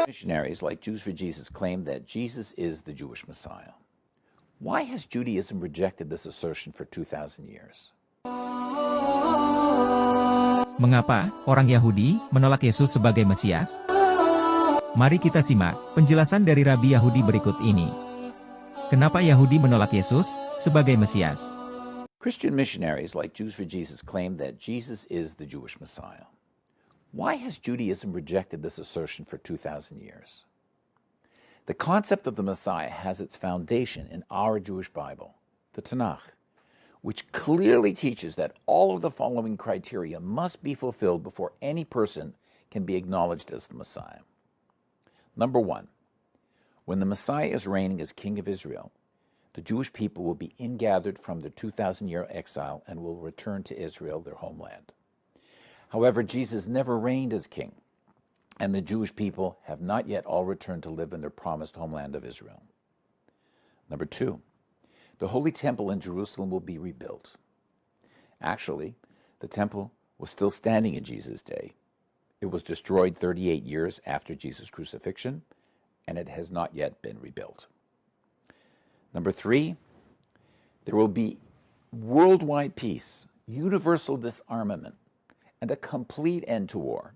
Missionaries like Jews for Jesus claim that Jesus is the Jewish Messiah. Why has Judaism rejected this assertion for 2,000 years? Mengapa orang Yahudi menolak Yesus sebagai Mesias? Mari kita simak penjelasan dari Rabi Yahudi berikut ini. Kenapa Yahudi menolak Yesus sebagai Mesias? Christian missionaries like Jews for Jesus claim that Jesus is the Jewish Messiah. Why has Judaism rejected this assertion for 2,000 years? The concept of the Messiah has its foundation in our Jewish Bible, the Tanakh, which clearly teaches that all of the following criteria must be fulfilled before any person can be acknowledged as the Messiah. Number one, when the Messiah is reigning as King of Israel, the Jewish people will be ingathered from their 2,000-year exile and will return to Israel, their homeland. However, Jesus never reigned as king, and the Jewish people have not yet all returned to live in their promised homeland of Israel. Number two, the Holy Temple in Jerusalem will be rebuilt. Actually, the temple was still standing in Jesus' day. It was destroyed 38 years after Jesus' crucifixion, and it has not yet been rebuilt. Number three, there will be worldwide peace, universal disarmament, and a complete end to war.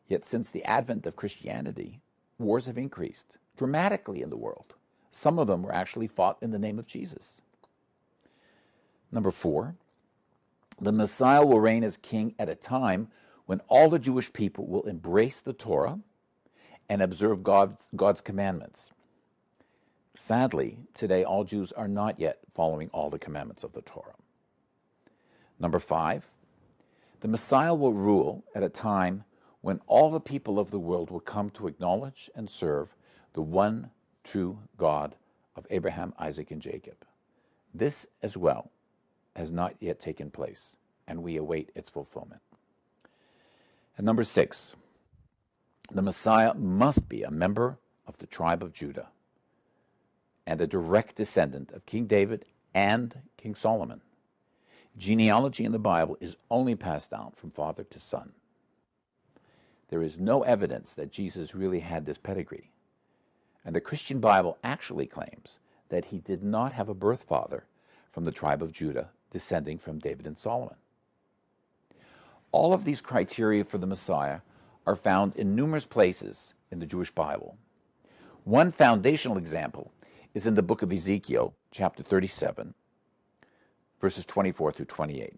Yet since the advent of Christianity, wars have increased dramatically in the world. Some of them were actually fought in the name of Jesus. Number four, the Messiah will reign as king at a time when all the Jewish people will embrace the Torah and observe God's commandments. Sadly, today all Jews are not yet following all the commandments of the Torah. Number five, the Messiah will rule at a time when all the people of the world will come to acknowledge and serve the one true God of Abraham, Isaac, and Jacob. This as well has not yet taken place, and we await its fulfillment. And number six, the Messiah must be a member of the tribe of Judah and a direct descendant of King David and King Solomon. Genealogy in the Bible is only passed down from father to son. There is no evidence that Jesus really had this pedigree, and the Christian Bible actually claims that he did not have a birth father from the tribe of Judah descending from David and Solomon. All of these criteria for the Messiah are found in numerous places in the Jewish Bible. One foundational example is in the book of Ezekiel, chapter 37, verses 24 through 28.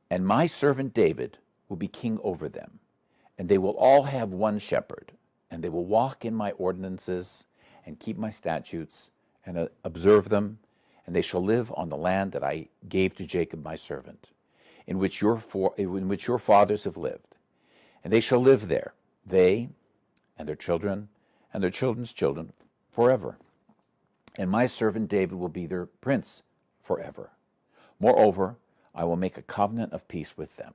And my servant David will be king over them, and they will all have one shepherd, and they will walk in my ordinances and keep my statutes and observe them, and they shall live on the land that I gave to Jacob my servant, in which your fathers have lived. And they shall live there, they and their children and their children's children, forever. And my servant David will be their prince forever. Moreover, I will make a covenant of peace with them.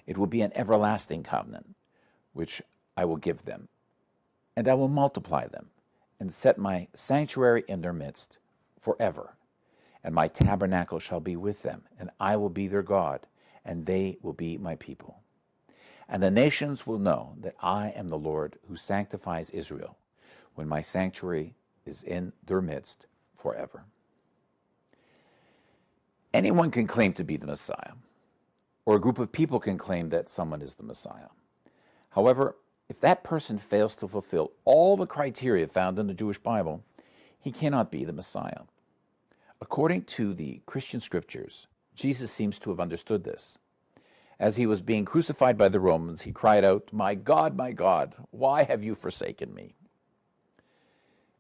It will be an everlasting covenant, which I will give them. And I will multiply them, and set my sanctuary in their midst forever. And my tabernacle shall be with them, and I will be their God, and they will be my people. And the nations will know that I am the Lord who sanctifies Israel, when my sanctuary is in their midst forever. Anyone can claim to be the Messiah, or a group of people can claim that someone is the Messiah. However, if that person fails to fulfill all the criteria found in the Jewish Bible, he cannot be the Messiah. According to the Christian scriptures, Jesus seems to have understood this. As he was being crucified by the Romans, he cried out, my God, why have you forsaken me?"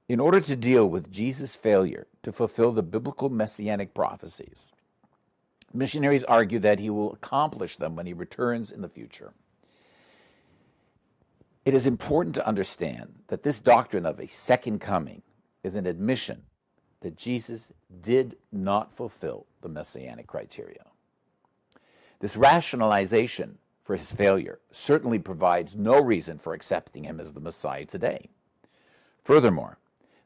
In order to deal with Jesus' failure to fulfill the biblical messianic prophecies, missionaries argue that he will accomplish them when he returns in the future. It is important to understand that this doctrine of a second coming is an admission that Jesus did not fulfill the messianic criteria. This rationalization for his failure certainly provides no reason for accepting him as the Messiah today. Furthermore,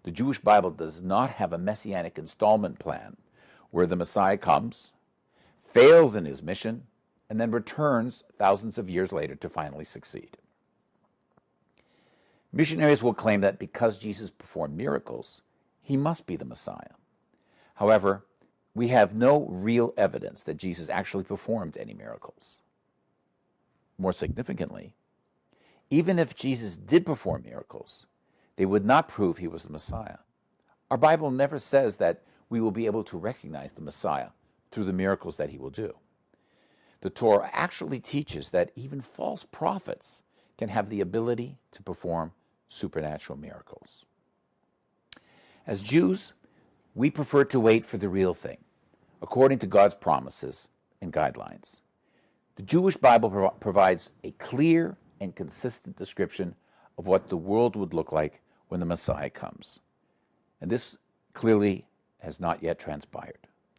the Jewish Bible does not have a messianic installment plan where the Messiah comes, fails in his mission, and then returns thousands of years later to finally succeed. Missionaries will claim that because Jesus performed miracles, he must be the Messiah. However, we have no real evidence that Jesus actually performed any miracles. More significantly, even if Jesus did perform miracles, they would not prove he was the Messiah. Our Bible never says that we will be able to recognize the Messiah through the miracles that he will do. The Torah actually teaches that even false prophets can have the ability to perform supernatural miracles. As Jews, we prefer to wait for the real thing, according to God's promises and guidelines. The Jewish Bible provides a clear and consistent description of what the world would look like when the Messiah comes. And this clearly has not yet transpired.